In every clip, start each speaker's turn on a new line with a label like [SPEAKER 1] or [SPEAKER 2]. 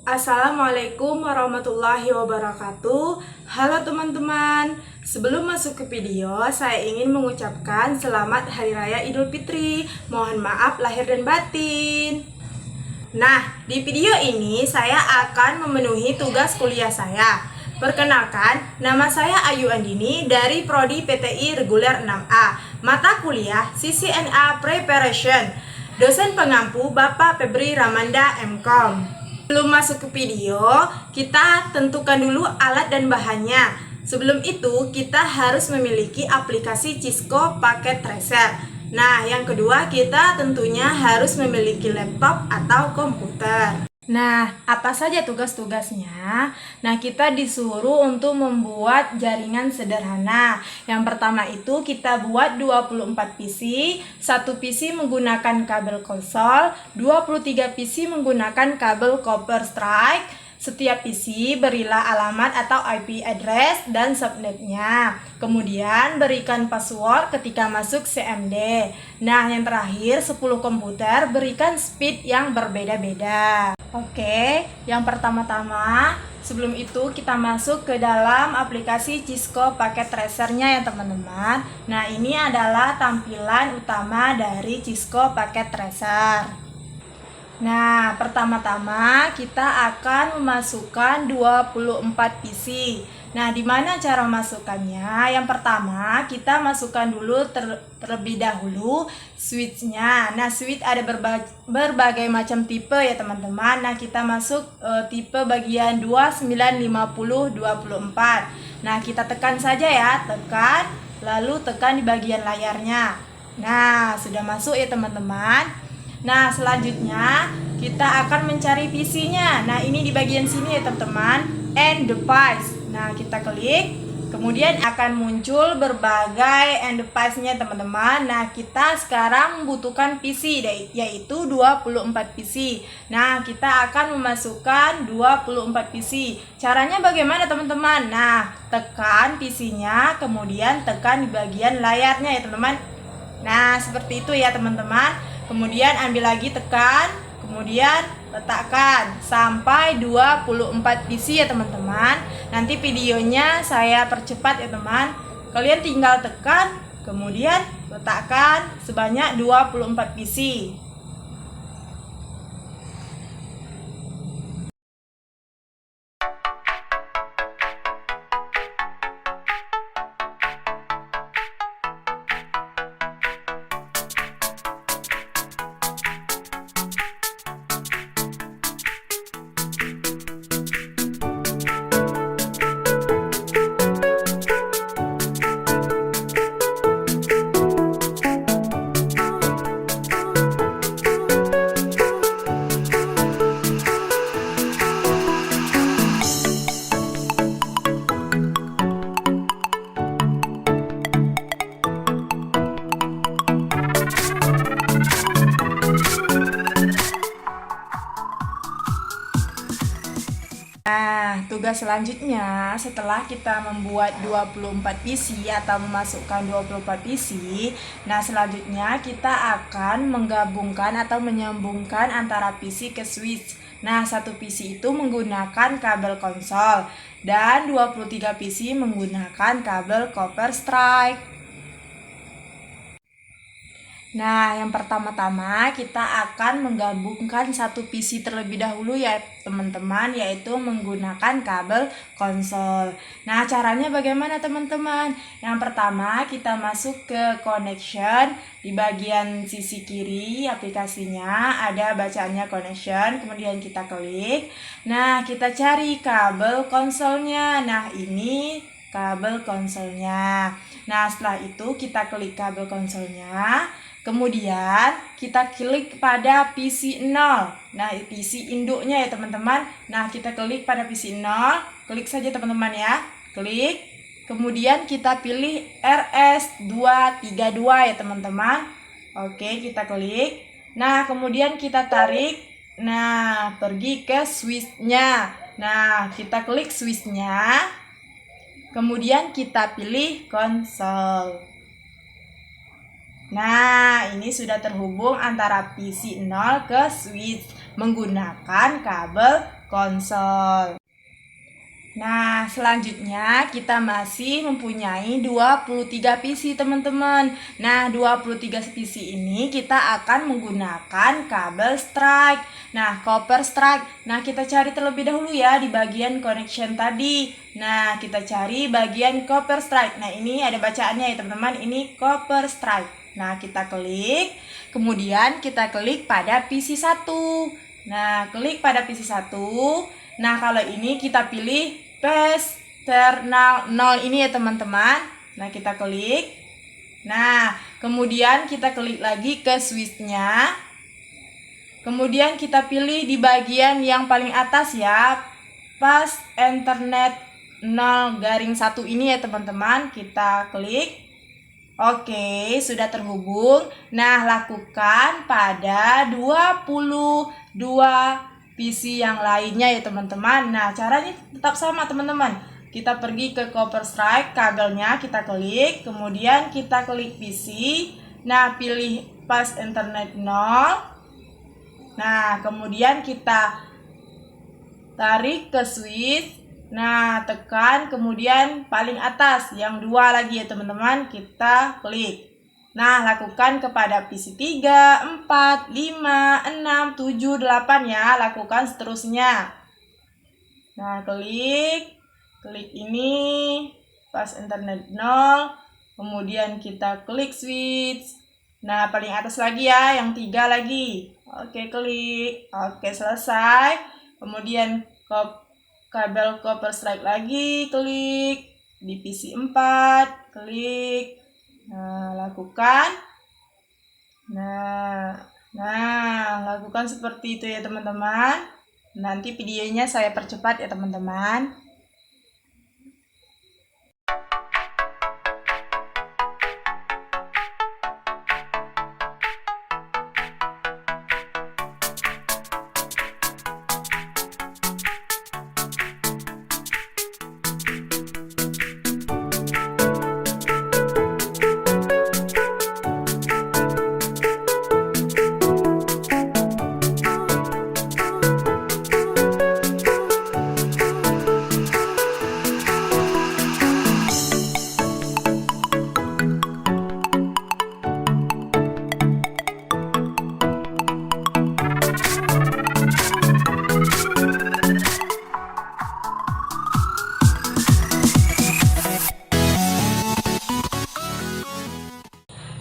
[SPEAKER 1] Assalamualaikum warahmatullahi wabarakatuh. Halo teman-teman, sebelum masuk ke video, saya ingin mengucapkan selamat Hari Raya Idul Fitri. Mohon maaf lahir dan batin. Nah, di video ini saya akan memenuhi tugas kuliah saya. Perkenalkan, nama saya Ayu Andini dari Prodi PTI Reguler 6A, mata kuliah CCNA Preparation. Dosen pengampu Bapak Febri Ramanda MKom. Sebelum masuk ke video, kita tentukan dulu alat dan bahannya. Sebelum itu, kita harus memiliki aplikasi Cisco Packet Tracer. Nah, yang kedua, kita tentunya harus memiliki laptop atau komputer. Nah, apa saja tugas-tugasnya? Nah, kita disuruh untuk membuat jaringan sederhana. Yang pertama itu kita buat 24 PC, 1 PC menggunakan kabel konsol, 23 PC menggunakan kabel copper strike. Setiap PC berilah alamat atau IP address dan subnetnya. Kemudian berikan password ketika masuk CMD. Nah, yang terakhir 10 komputer berikan speed yang berbeda-beda. Oke, yang pertama-tama sebelum itu kita masuk ke dalam aplikasi Cisco Packet Tracer-nya ya teman-teman. Nah, ini adalah tampilan utama dari Cisco Packet Tracer. Nah, pertama-tama kita akan memasukkan 24 PC. Nah, di mana cara masukkannya? Yang pertama, kita masukkan dulu terlebih dahulu switch-nya. Nah, switch ada berbagai macam tipe ya, teman-teman. Nah, kita masuk tipe bagian 295024. Nah, kita tekan saja ya, tekan, lalu tekan di bagian layarnya. Nah, sudah masuk ya, teman-teman. Nah, selanjutnya kita akan mencari PC-nya. Nah, ini di bagian sini ya teman-teman, and device. Nah, kita klik, kemudian akan muncul berbagai and device-nya teman-teman. Nah, kita sekarang membutuhkan PC yaitu 24 PC. Nah, kita akan memasukkan 24 PC. Caranya bagaimana teman-teman? Nah, tekan PC-nya, kemudian tekan di bagian layarnya ya teman-teman. Nah, seperti itu ya teman-teman. Kemudian ambil lagi, tekan, kemudian letakkan sampai 24 PC ya teman-teman. Nanti videonya saya percepat ya teman. Kalian tinggal tekan, kemudian letakkan sebanyak 24 PC. Nah, tugas selanjutnya setelah kita membuat 24 PC atau memasukkan 24 PC, nah selanjutnya kita akan menggabungkan atau menyambungkan antara PC ke switch. Nah, satu PC itu menggunakan kabel konsol dan 23 PC menggunakan kabel copper strike. Nah, yang pertama-tama kita akan menggabungkan satu PC terlebih dahulu ya teman-teman, yaitu menggunakan kabel konsol. Nah, caranya bagaimana teman-teman? Yang pertama kita masuk ke connection. Di bagian sisi kiri aplikasinya ada bacaannya connection, kemudian kita klik. Nah, kita cari kabel konsolnya. Nah, ini kabel konsolnya. Nah, setelah itu kita klik kabel konsolnya. Kemudian kita klik pada PC 0. Nah, PC induknya ya teman-teman. Nah, kita klik pada PC 0. Klik saja teman-teman ya. Klik. Kemudian kita pilih RS232 ya teman-teman. Oke, kita klik. Nah, kemudian kita tarik. Nah, pergi ke switch-nya. Nah, kita klik switch-nya. Kemudian kita pilih konsol. Nah, ini sudah terhubung antara PC 0 ke switch menggunakan kabel konsol. Nah, selanjutnya kita masih mempunyai 23 PC teman-teman. Nah, 23 PC ini kita akan menggunakan kabel strike. Nah, copper strike. Nah, kita cari terlebih dahulu ya di bagian connection tadi. Nah, kita cari bagian copper strike. Nah, ini ada bacaannya ya teman-teman. Ini copper strike. Nah, kita klik. Kemudian kita klik pada PC 1. Nah, klik pada PC 1. Nah, kalau ini kita pilih terminal 0 ini ya teman-teman. Nah, kita klik. Nah, kemudian kita klik lagi ke switch-nya. Kemudian kita pilih di bagian yang paling atas ya, pas internet 0-1 ini ya teman-teman. Kita klik. Oke, sudah terhubung. Nah, lakukan pada 22 PC yang lainnya ya teman-teman. Nah, caranya tetap sama teman-teman. Kita pergi ke copper strike, kabelnya kita klik, kemudian kita klik PC. Nah, pilih pas internet 0. Nah, kemudian kita tarik ke switch. Nah, tekan, kemudian paling atas yang 2 lagi ya teman-teman, kita klik. Nah, lakukan kepada PC 3, 4, 5, 6, 7, 8 ya. Lakukan seterusnya. Nah, klik ini pas internet 0. Kemudian kita klik switch. Nah, paling atas lagi ya, yang 3 lagi. Oke, klik. Oke, selesai. Kemudian kabel copper strike lagi, klik. Di PC 4, klik. Nah, lakukan. Nah, lakukan seperti itu ya teman-teman. Nanti videonya saya percepat ya teman-teman.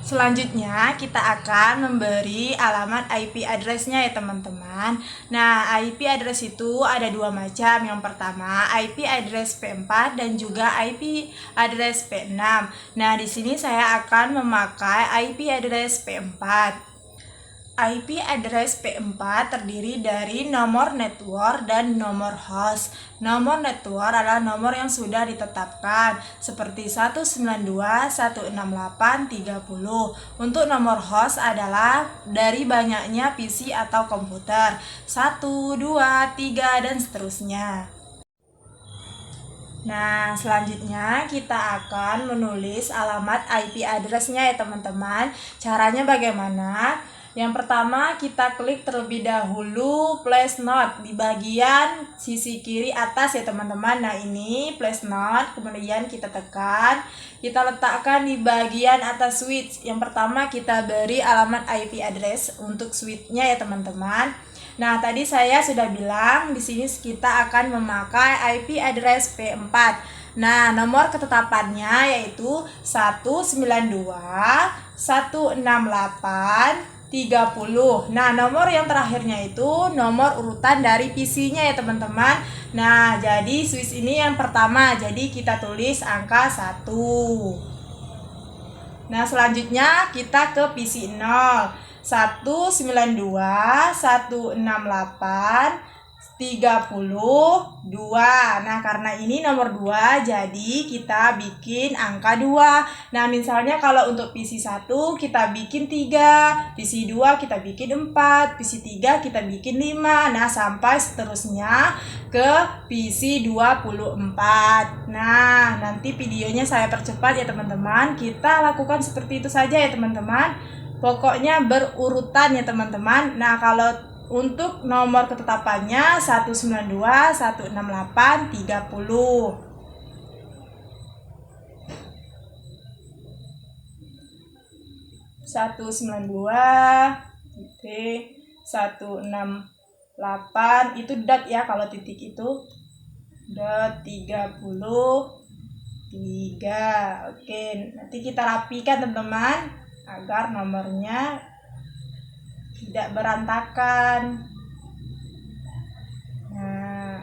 [SPEAKER 1] Selanjutnya kita akan memberi alamat IP address-nya ya teman-teman. Nah, IP address itu ada 2 macam. Yang pertama IP address P4 dan juga IP address P6. Nah, di sini saya akan memakai IP address P4. IP address P4 terdiri dari nomor network dan nomor host. Nomor network adalah nomor yang sudah ditetapkan seperti 192.168.30. Untuk nomor host adalah dari banyaknya PC atau komputer, 1, 2, 3 dan seterusnya. Nah, selanjutnya kita akan menulis alamat IP address-nya ya teman-teman. Caranya bagaimana? Yang pertama kita klik terlebih dahulu place note di bagian sisi kiri atas ya teman-teman. Nah, ini place note, kemudian kita tekan, kita letakkan di bagian atas switch. Yang pertama kita beri alamat IP address untuk switch-nya ya teman-teman. Nah, tadi saya sudah bilang di sini kita akan memakai IP address P4. Nah, nomor ketetapannya yaitu 192.168.30. Nah, nomor yang terakhirnya itu nomor urutan dari PC-nya ya teman-teman. Nah, jadi switch ini yang pertama, jadi kita tulis angka 1. Nah, selanjutnya kita ke PC 0. 192.168.30. 32. Nah, karena ini nomor 2, jadi kita bikin angka 2. Nah, misalnya kalau untuk PC 1 kita bikin 3, PC 2 kita bikin 4, PC 3 kita bikin 5. Nah, sampai seterusnya ke PC 24. Nah, nanti videonya saya percepat ya teman-teman. Kita lakukan seperti itu saja ya teman-teman. Pokoknya berurutan ya teman-teman. Nah, kalau untuk nomor ketetapannya 192, 168, 30. Satu 168 itu dot ya, kalau titik itu dot 33. Oke, nanti kita rapikan teman-teman agar nomornya tidak berantakan. Nah,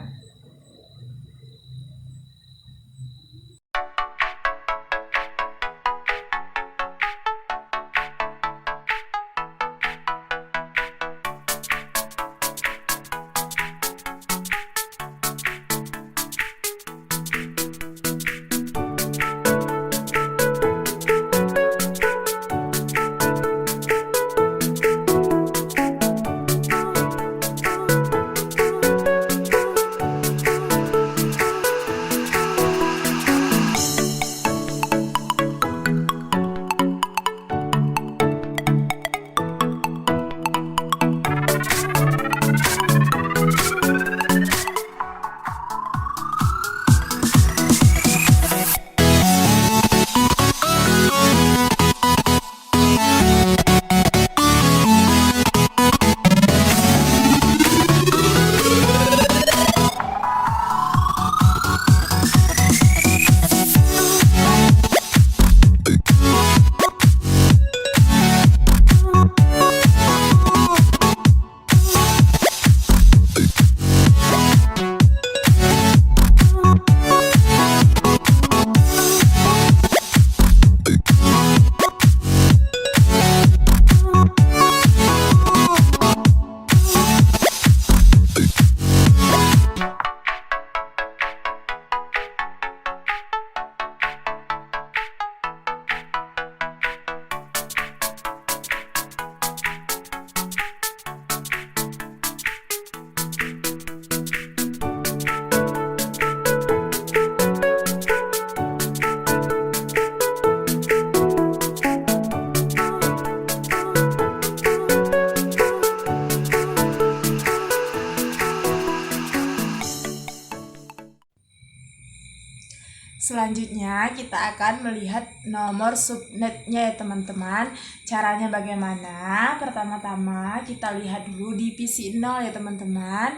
[SPEAKER 1] selanjutnya kita akan melihat nomor subnetnya ya teman-teman. Caranya bagaimana? Pertama-tama kita lihat dulu di PC 0 ya teman-teman.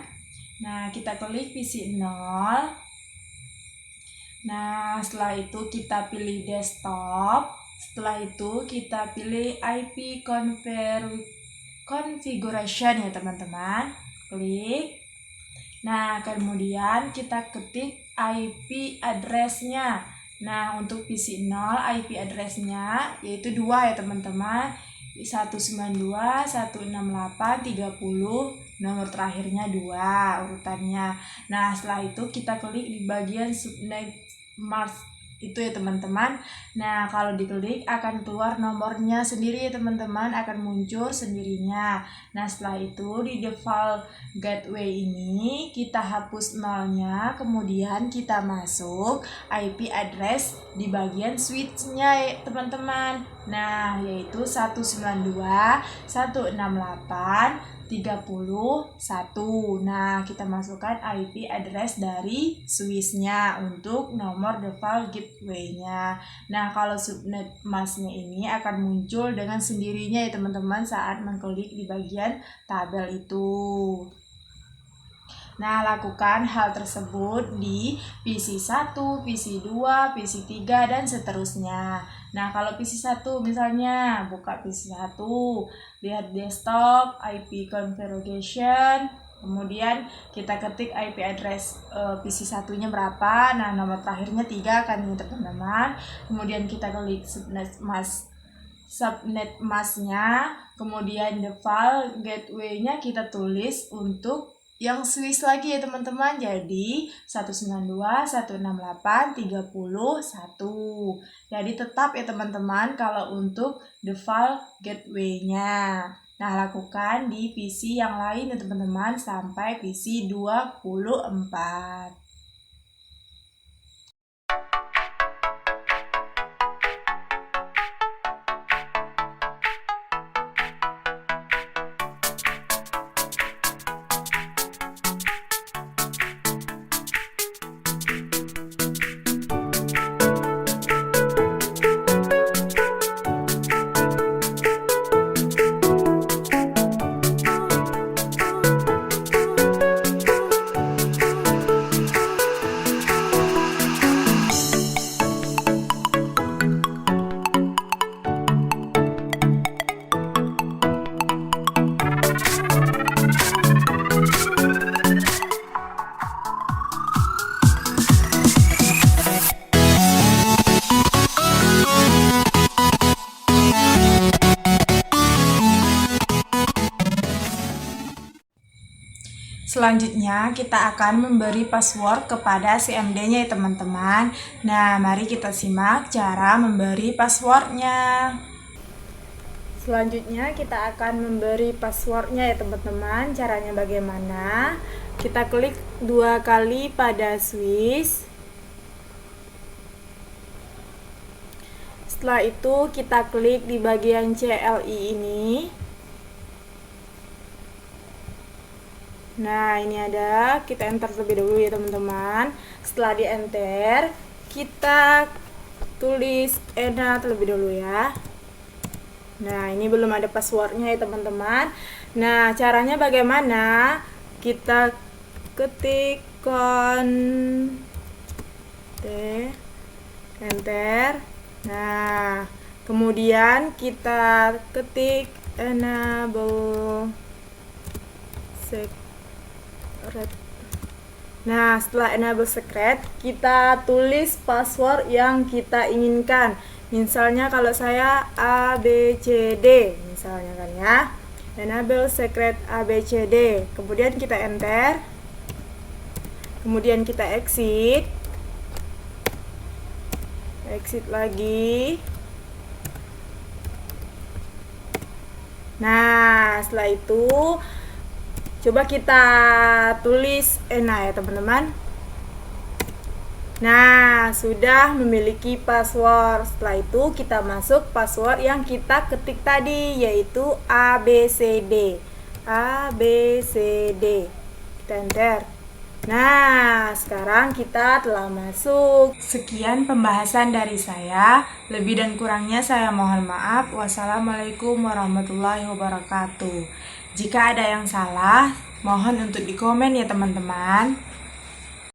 [SPEAKER 1] Nah, kita klik PC 0. Nah, setelah itu kita pilih desktop. Setelah itu kita pilih IP configuration ya teman-teman. Klik. Nah, kemudian kita ketik IP address-nya. Nah, untuk PC 0 IP address-nya yaitu 2 ya teman-teman. 192, 168, 30, nomor terakhirnya 2 urutannya. Nah, setelah itu kita klik di bagian subnet mask itu ya teman-teman. Nah, kalau diklik akan keluar nomornya sendiri ya teman-teman, akan muncul sendirinya. Nah, setelah itu di default gateway ini kita hapus nolnya, kemudian kita masuk IP address di bagian switch-nya ya teman-teman. Nah, yaitu 192, 168, 31. Nah, kita masukkan IP address dari switch-nya untuk nomor default gateway-nya. Nah, kalau subnet mask-nya ini akan muncul dengan sendirinya ya teman-teman saat mengklik di bagian tabel itu. Nah, lakukan hal tersebut di PC 1, PC 2, PC 3, dan seterusnya. Nah, kalau PC 1 misalnya, buka PC 1, lihat desktop, IP configuration, kemudian kita ketik IP address PC 1-nya berapa. Nah, nomor terakhirnya 3 kan ini teman-teman. Kemudian kita klik subnet mask-nya, kemudian default gateway-nya kita tulis untuk yang Swiss lagi ya teman-teman. Jadi 192, 168, 31. Jadi tetap ya teman-teman kalau untuk default gateway-nya. Nah, lakukan di PC yang lain ya teman-teman sampai PC 24. Selanjutnya kita akan memberi password kepada CMD-nya ya teman-teman. Nah, mari kita simak cara memberi passwordnya. Selanjutnya kita akan memberi passwordnya ya teman-teman. Caranya bagaimana? Kita klik 2 kali pada Swiss. Setelah itu kita klik di bagian CLI ini. Nah, ini ada, kita enter terlebih dahulu ya teman-teman. Setelah di enter, kita tulis ENA terlebih dahulu ya. Nah, ini belum ada passwordnya ya teman-teman. Nah, caranya bagaimana? Kita ketik enter. Nah, kemudian kita ketik enable secret. Nah, setelah enable secret, kita tulis password yang kita inginkan. Misalnya kalau saya ABCD, misalnya kan ya. Enable secret ABCD. Kemudian kita enter. Kemudian kita exit. Exit lagi. Nah, setelah itu coba kita tulis ENA ya teman-teman. Nah, sudah memiliki password. Setelah itu kita masuk password yang kita ketik tadi, yaitu ABCD. ABCD. Kita enter. Nah, sekarang kita telah masuk. Sekian pembahasan dari saya. Lebih dan kurangnya saya mohon maaf. Wassalamualaikum warahmatullahi wabarakatuh. Jika ada yang salah, mohon untuk dikomen ya teman-teman.